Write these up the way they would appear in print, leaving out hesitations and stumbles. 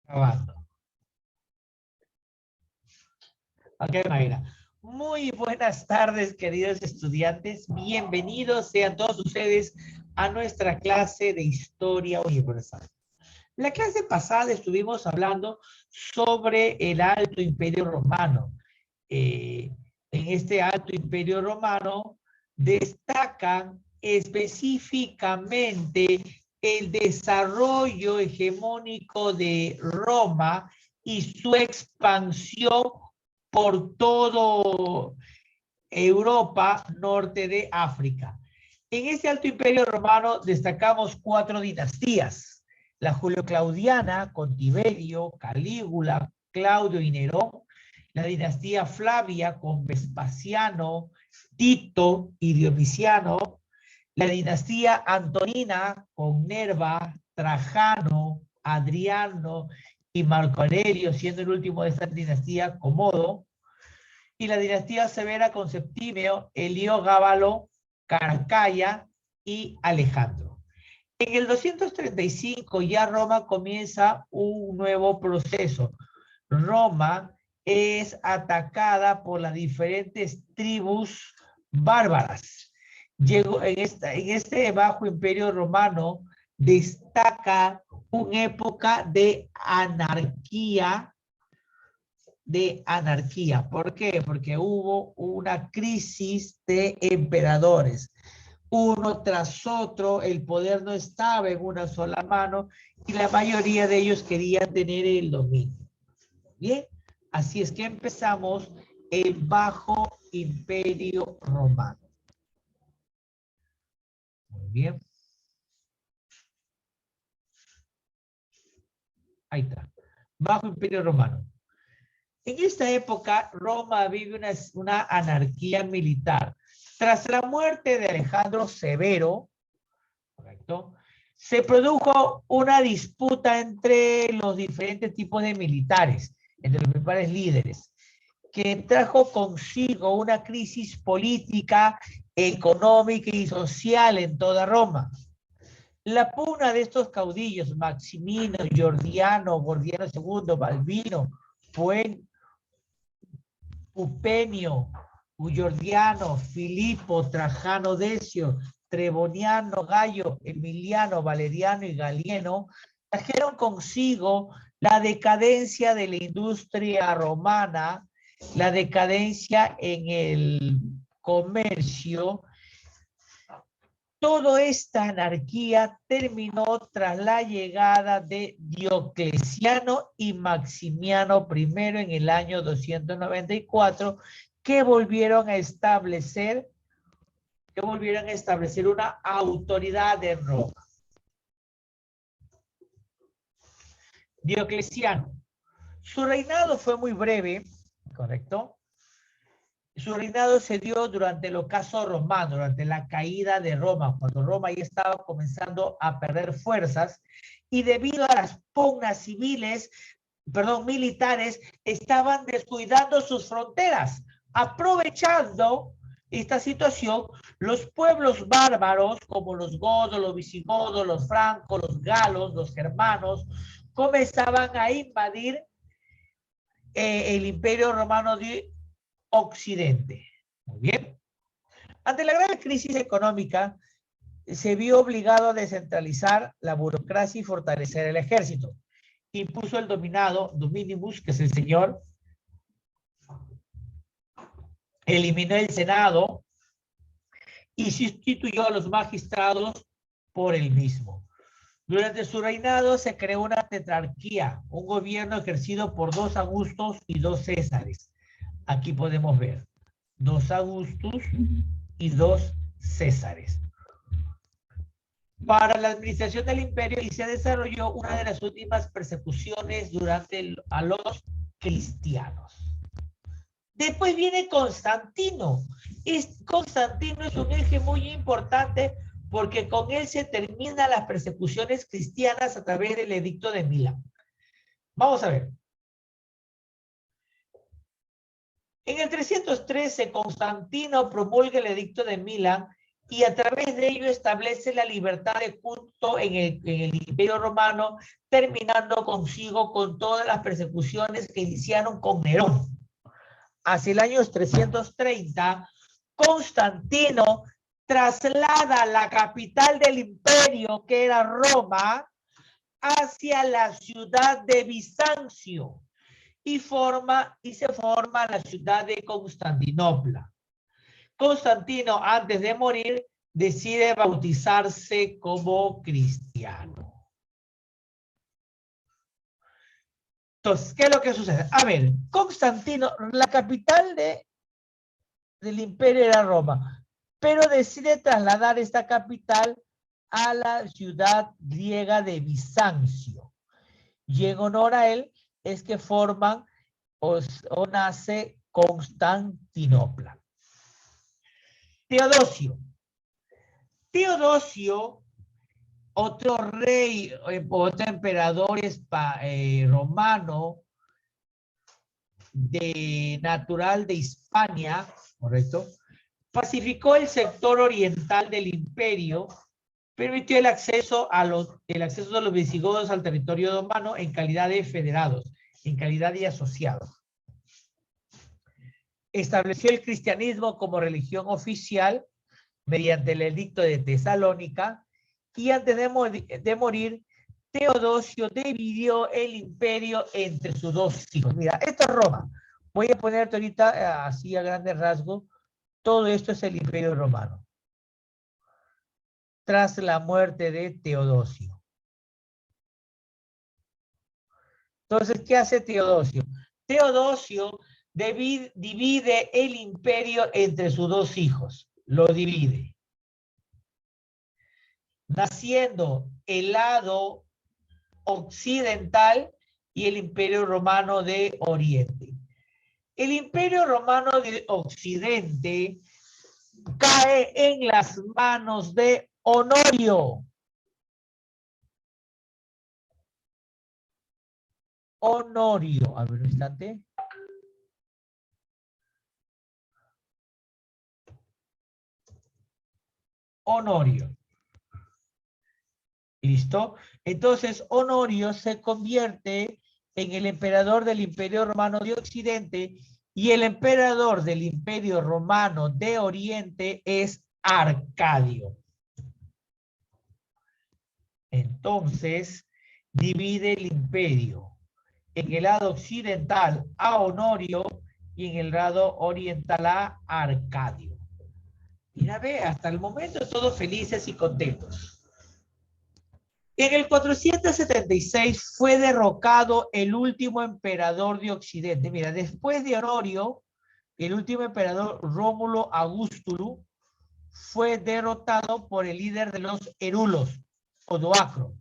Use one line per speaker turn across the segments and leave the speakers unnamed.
Grabando. Ok, Mayra. Muy buenas tardes, queridos estudiantes. Bienvenidos sean todos ustedes a nuestra clase de Historia Universal. La clase pasada estuvimos hablando sobre el Alto Imperio Romano. En este Alto Imperio Romano destacan específicamente el desarrollo hegemónico de Roma y su expansión por todo Europa, norte de África. En este Alto Imperio Romano destacamos 4 dinastías: la Julio-Claudiana con Tiberio, Calígula, Claudio y Nerón; la dinastía Flavia con Vespasiano, Tito y Dionisiano; la dinastía Antonina con Nerva, Trajano, Adriano y Marco Aurelio, siendo el último de esta dinastía Comodo; y la dinastía Severa con Septimio, Heliogábalo, Caracalla y Alejandro. En el 235 ya Roma comienza un nuevo proceso. Roma es atacada por las diferentes tribus bárbaras. Llegó en este bajo imperio romano destaca una época de anarquía. ¿Por qué? Porque hubo una crisis de emperadores. Uno tras otro, el poder no estaba en una sola mano y la mayoría de ellos querían tener el dominio. Bien, así es que empezamos el Bajo Imperio Romano. Muy bien. Ahí está. Bajo Imperio Romano. En esta época, Roma vive una anarquía militar. Tras la muerte de Alejandro Severo, ¿correcto?, se produjo una disputa entre los diferentes tipos de militares, entre los principales líderes, que trajo consigo una crisis política, económica y social en toda Roma. La pugna de estos caudillos, Maximino, Gordiano II, Balbino, Pupenio, Gordiano, Filipo, Trajano Decio, Treboniano, Gallo, Emiliano, Valeriano y Galieno, trajeron consigo la decadencia de la industria romana, la decadencia en el comercio. Toda esta anarquía terminó tras la llegada de Diocleciano y Maximiano I en el año 294, que volvieron a establecer una autoridad en Roma. Diocleciano. Su reinado fue muy breve, ¿correcto? Su reinado se dio durante el ocaso romano, durante la caída de Roma, cuando Roma ya estaba comenzando a perder fuerzas, y debido a las pugnas militares, estaban descuidando sus fronteras. Aprovechando esta situación, los pueblos bárbaros, como los godos, los visigodos, los francos, los galos, los germanos, comenzaban a invadir el Imperio Romano de Occidente. Muy bien. Ante la grave crisis económica, se vio obligado a descentralizar la burocracia y fortalecer el ejército. Impuso el dominimus, que es el señor, eliminó el Senado y sustituyó a los magistrados por el mismo. Durante su reinado se creó una tetrarquía, un gobierno ejercido por 2 Augustos y 2 Césares. Aquí podemos ver 2 Augustos y 2 Césares para la administración del imperio, y se desarrolló una de las últimas persecuciones a los cristianos. Después viene Constantino. Constantino es un eje muy importante porque con él se terminan las persecuciones cristianas a través del edicto de Milán. Vamos a ver. En el 313, Constantino promulga el edicto de Milán, y a través de ello establece la libertad de culto en el Imperio Romano, terminando consigo con todas las persecuciones que iniciaron con Nerón. Hacia el año 330, Constantino traslada la capital del imperio, que era Roma, hacia la ciudad de Bizancio y se forma la ciudad de Constantinopla. Constantino, antes de morir, decide bautizarse como cristiano. Entonces, ¿qué es lo que sucede? A ver, Constantino, la capital del imperio era Roma, pero decide trasladar esta capital a la ciudad griega de Bizancio. Y en honor a él es que forman o nace Constantinopla. Teodosio. Teodosio, otro rey, otro emperador romano natural de Hispania, ¿correcto? Pacificó el sector oriental del imperio, permitió el acceso de los visigodos al territorio romano en calidad de federados, en calidad de asociados. Estableció el cristianismo como religión oficial mediante el edicto de Tesalónica, y antes de morir, Teodosio dividió el imperio entre sus dos hijos. Mira, esto es Roma. Voy a ponerte ahorita así a grandes rasgos. Todo esto es el imperio romano. Tras la muerte de Teodosio. Entonces, ¿qué hace Teodosio? Teodosio divide el imperio entre sus dos hijos. Lo divide. Naciendo el lado occidental y el imperio romano de Oriente. El imperio romano de Occidente cae en las manos de Honorio. Honorio, a ver un instante. Honorio. ¿Listo? Entonces, Honorio se convierte en el emperador del Imperio Romano de Occidente, y el emperador del Imperio Romano de Oriente es Arcadio. Entonces, divide el imperio en el lado occidental a Honorio y en el lado oriental a Arcadio. Mira, ve, hasta el momento todos felices y contentos. En el 476 fue derrocado el último emperador de Occidente. Mira, después de Honorio, el último emperador, Rómulo Augustulo, fue derrotado por el líder de los Herulos, Odoacro,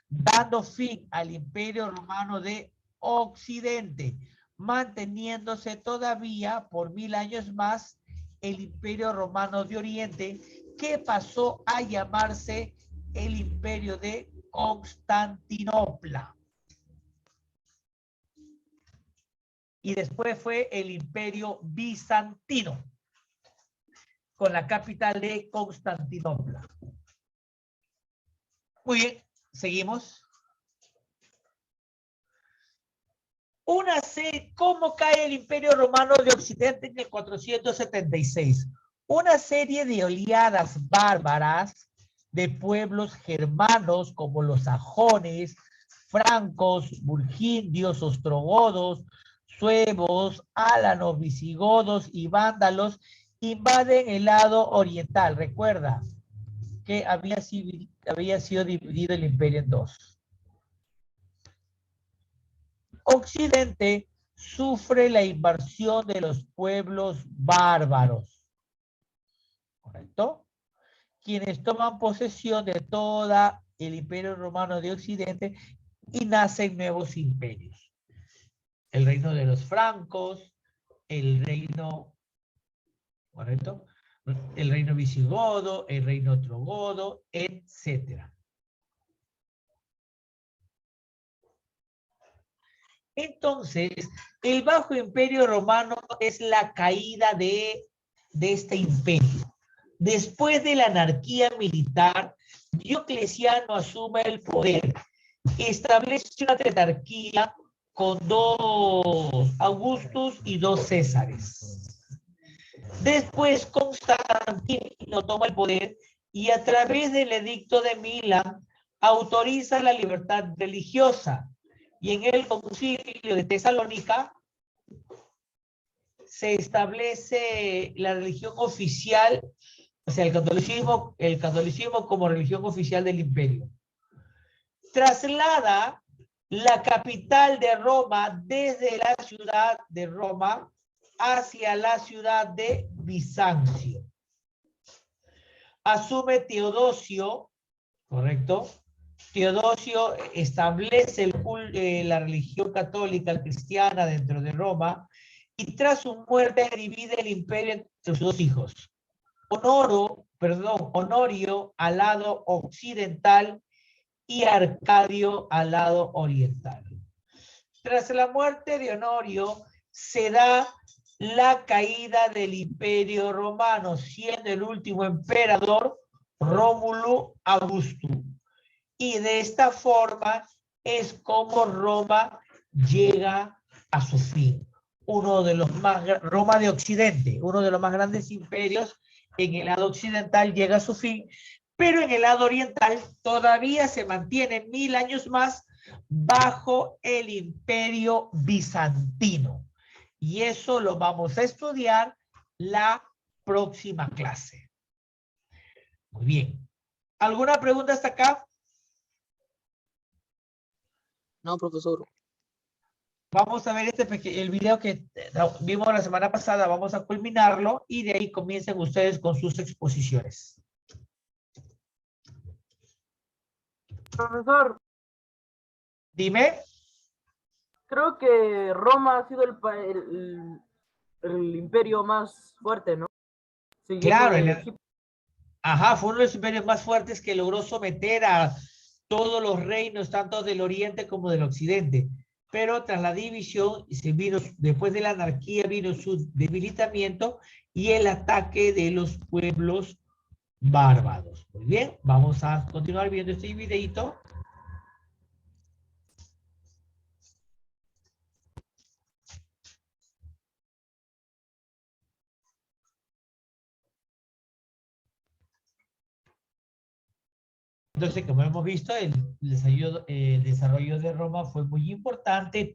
dando fin al Imperio Romano de Occidente, manteniéndose todavía por 1000 años más el Imperio Romano de Oriente, que pasó a llamarse el Imperio de Constantinopla. Y después fue el Imperio Bizantino, con la capital de Constantinopla. Muy bien, seguimos. ¿Cómo cae el Imperio Romano de Occidente en el 476? Una serie de oleadas bárbaras de pueblos germanos como los sajones, francos, burgundios, ostrogodos, suevos, álanos, visigodos y vándalos invaden el lado oriental. Recuerda que había sido dividido el imperio en dos. Occidente sufre la invasión de los pueblos bárbaros, ¿correcto? Quienes toman posesión de todo el Imperio Romano de Occidente, y nacen nuevos imperios. El reino de los francos, el reino, ¿correcto? El reino visigodo, el reino ostrogodo, etcétera. Entonces, el Bajo Imperio Romano es la caída de este imperio. Después de la anarquía militar, Diocleciano asume el poder. Establece una tetrarquía con 2 Augustus y 2 Césares. Después Constantino toma el poder y a través del edicto de Milán autoriza la libertad religiosa. Y en el concilio de Tesalónica se establece la religión oficial, o sea, el catolicismo como religión oficial del imperio. Traslada la capital de Roma desde la ciudad de Roma hacia la ciudad de Bizancio. Asume Teodosio, ¿correcto? Teodosio establece la religión católica cristiana dentro de Roma y tras su muerte divide el imperio entre sus 2 hijos. Honorio al lado occidental y Arcadio al lado oriental. Tras la muerte de Honorio, se da la caída del Imperio Romano, siendo el último emperador Rómulo Augusto. Y de esta forma es como Roma llega a su fin. Roma de Occidente, uno de los más grandes imperios en el lado occidental llega a su fin, pero en el lado oriental todavía se mantiene 1000 años más bajo el imperio bizantino. Y eso lo vamos a estudiar la próxima clase. Muy bien. ¿Alguna pregunta hasta acá?
No, profesor.
Vamos a ver el video que vimos la semana pasada, vamos a culminarlo y de ahí comiencen ustedes con sus exposiciones.
Profesor,
Dime.
creo que Roma ha sido el imperio más fuerte, ¿no? Siguiendo
Claro,
de Egipto.
ajá, fue uno de los imperios más fuertes que logró someter a todos los reinos, tanto del oriente como del occidente. Pero tras la división, después de la anarquía, vino su debilitamiento y el ataque de los pueblos bárbaros. Muy bien, vamos a continuar viendo este videito. Entonces, como hemos visto, el desarrollo de Roma fue muy importante.